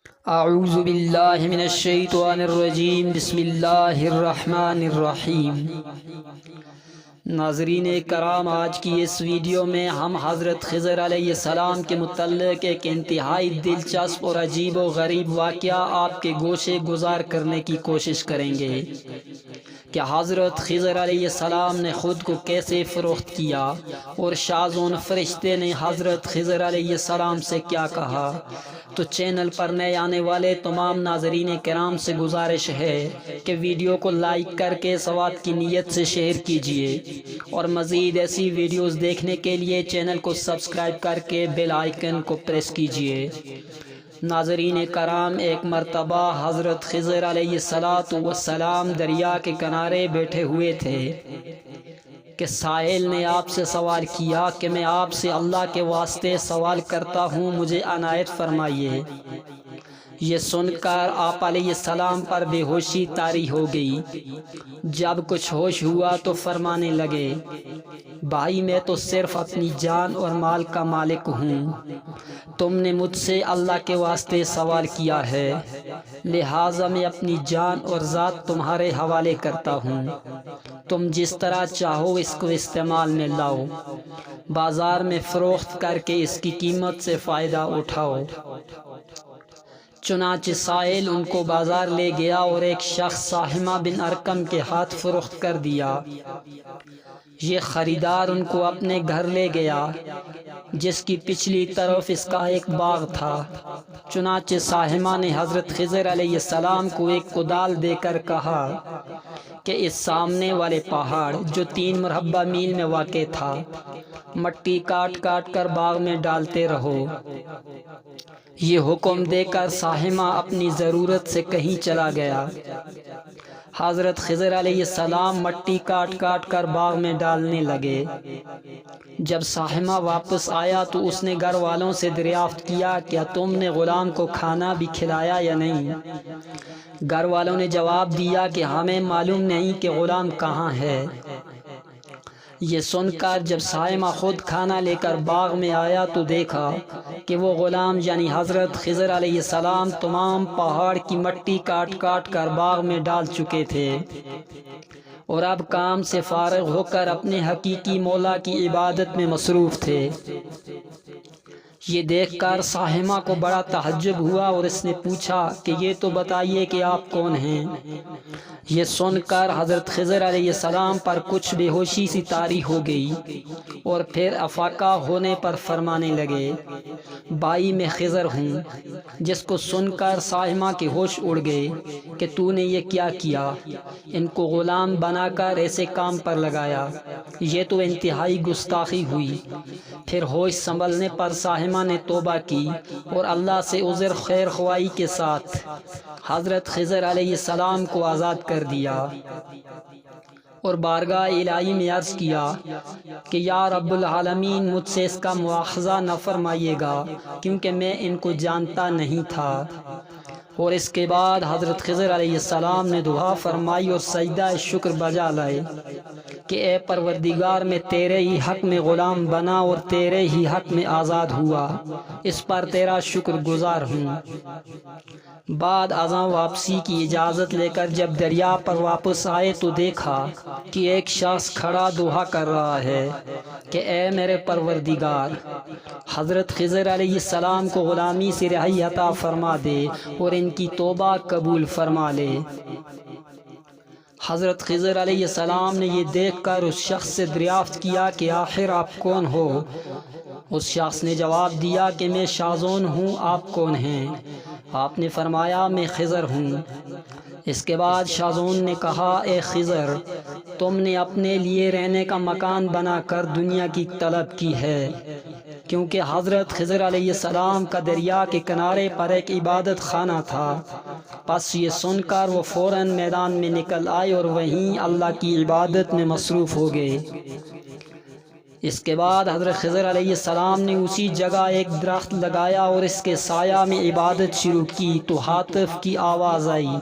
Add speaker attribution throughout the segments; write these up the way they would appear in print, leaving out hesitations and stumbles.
Speaker 1: اعوذ باللہ من الشیطان الرجیم، بسم اللہ الرحمن الرحیم۔ ناظرین کرام، آج کی اس ویڈیو میں ہم حضرت خضر علیہ السلام کے متعلق ایک انتہائی دلچسپ اور عجیب و غریب واقعہ آپ کے گوشے گزار کرنے کی کوشش کریں گے کہ حضرت خضر علیہ السلام نے خود کو کیسے فروخت کیا اور شازون فرشتے نے حضرت خضر علیہ السلام سے کیا کہا۔ تو چینل پر نئے آنے والے تمام ناظرین کرام سے گزارش ہے کہ ویڈیو کو لائک کر کے ثواب کی نیت سے شیئر کیجیے اور مزید ایسی ویڈیوز دیکھنے کے لیے چینل کو سبسکرائب کر کے بیل آئیکن کو پریس کیجیے۔ ناظرین کرام، ایک مرتبہ حضرت خضر علیہ السلام دریا کے کنارے بیٹھے ہوئے تھے کہ سائل نے آپ سے سوال کیا کہ میں آپ سے اللہ کے واسطے سوال کرتا ہوں، مجھے عنایت فرمائیے۔ یہ سن کر آپ علیہ السلام پر بے ہوشی طاری ہو گئی۔ جب کچھ ہوش ہوا تو فرمانے لگے، بھائی میں تو صرف اپنی جان اور مال کا مالک ہوں، تم نے مجھ سے اللہ کے واسطے سوال کیا ہے، لہٰذا میں اپنی جان اور ذات تمہارے حوالے کرتا ہوں، تم جس طرح چاہو اس کو استعمال میں لاؤ، بازار میں فروخت کر کے اس کی قیمت سے فائدہ اٹھاؤ۔ چنانچہ سائل ان کو بازار لے گیا اور ایک شخص ساہمہ بن ارقم کے ہاتھ فروخت کر دیا۔ یہ خریدار ان کو اپنے گھر لے گیا جس کی پچھلی طرف اس کا ایک باغ تھا۔ چنانچہ ساہمہ نے حضرت خضر علیہ السلام کو ایک کدال دے کر کہا کہ اس سامنے والے پہاڑ جو 3 مربع میل میں واقع تھا، مٹی کاٹ کاٹ کر باغ میں ڈالتے رہو۔ یہ حکم دے کر ساہمہ اپنی ضرورت سے کہیں چلا گیا۔ حضرت خضر علیہ السلام مٹی کاٹ کاٹ کر باغ میں ڈالنے لگے۔ جب ساہمہ واپس آیا تو اس نے گھر والوں سے دریافت کیا، کیا تم نے غلام کو کھانا بھی کھلایا یا نہیں؟ گھر والوں نے جواب دیا کہ ہمیں معلوم نہیں کہ غلام کہاں ہے۔ یہ سن کر جب ساہمہ خود کھانا لے کر باغ میں آیا تو دیکھا کہ وہ غلام یعنی حضرت خضر علیہ السلام تمام پہاڑ کی مٹی کاٹ کاٹ کر باغ میں ڈال چکے تھے اور اب کام سے فارغ ہو کر اپنے حقیقی مولا کی عبادت میں مصروف تھے۔ یہ دیکھ کر ساہمہ کو بڑا تعجب ہوا اور اس نے پوچھا کہ یہ تو بتائیے کہ آپ کون ہیں؟ یہ سن کر حضرت خضر علیہ السلام پر کچھ بے ہوشی سی طاری ہو گئی اور پھر افاقہ ہونے پر فرمانے لگے، بھائی میں خضر ہوں۔ جس کو سن کر ساہمہ کے ہوش اڑ گئے کہ تو نے یہ کیا کیا، ان کو غلام بنا کر ایسے کام پر لگایا، یہ تو انتہائی گستاخی ہوئی۔ پھر ہوش سنبھلنے پر ساہمہ نے توبہ کی اور اللہ سے عذر خیر خواہی کے ساتھ حضرت خضر علیہ السلام کو آزاد کر دیا اور بارگاہ الہی میں عرض کیا کہ یا رب العالمین، مجھ سے اس کا مواخذہ نہ فرمائیے گا کیونکہ میں ان کو جانتا نہیں تھا۔ اور اس کے بعد حضرت خضر علیہ السلام نے دعا فرمائی اور سجدہ شکر بجا لائے کہ اے پروردگار، میں تیرے ہی حق میں غلام بنا اور تیرے ہی حق میں آزاد ہوا، اس پر تیرا شکر گزار ہوں۔ بعد ازاں واپسی کی اجازت لے کر جب دریا پر واپس آئے تو دیکھا کہ ایک شخص کھڑا دعا کر رہا ہے کہ اے میرے پروردگار، حضرت خضر علیہ السلام کو غلامی سے رہائی عطا فرما دے اور ان کی توبہ قبول فرما لے۔ حضرت خضر علیہ السلام نے یہ دیکھ کر اس شخص سے دریافت کیا کہ آخر آپ کون ہو؟ اس شخص نے جواب دیا کہ میں شازون ہوں، آپ کون ہیں؟ آپ نے فرمایا میں خضر ہوں۔ اس کے بعد شازون نے کہا، اے خضر، تم نے اپنے لیے رہنے کا مکان بنا کر دنیا کی طلب کی ہے، کیونکہ حضرت خضر علیہ السلام کا دریا کے کنارے پر ایک عبادت خانہ تھا۔ پس یہ سن کر وہ فوراً میدان میں نکل آئے اور وہیں اللہ کی عبادت میں مصروف ہو گئے۔ اس کے بعد حضرت خضر علیہ السلام نے اسی جگہ ایک درخت لگایا اور اس کے سایہ میں عبادت شروع کی تو ہاتف کی آواز آئی،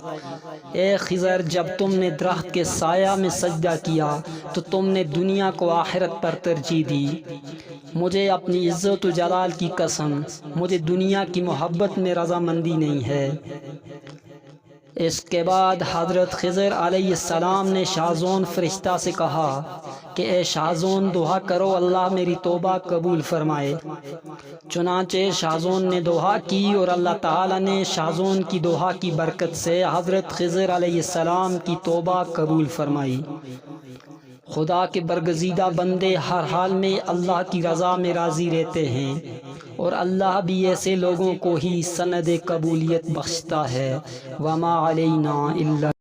Speaker 1: اے خضر، جب تم نے درخت کے سایہ میں سجدہ کیا تو تم نے دنیا کو آخرت پر ترجیح دی۔ مجھے اپنی عزت و جلال کی قسم، مجھے دنیا کی محبت میں رضامندی نہیں ہے۔ اس کے بعد حضرت خضر علیہ السلام نے شاذون فرشتہ سے کہا کہ اے شاذون، دعا کرو اللہ میری توبہ قبول فرمائے۔ چنانچہ شاذون نے دعا کی اور اللہ تعالیٰ نے شاذون کی دعا کی برکت سے حضرت خضر علیہ السلام کی توبہ قبول فرمائی۔ خدا کے برگزیدہ بندے ہر حال میں اللہ کی رضا میں راضی رہتے ہیں، اور اللہ بھی ایسے لوگوں کو ہی سند قبولیت بخشتا ہے۔ وما علینا الا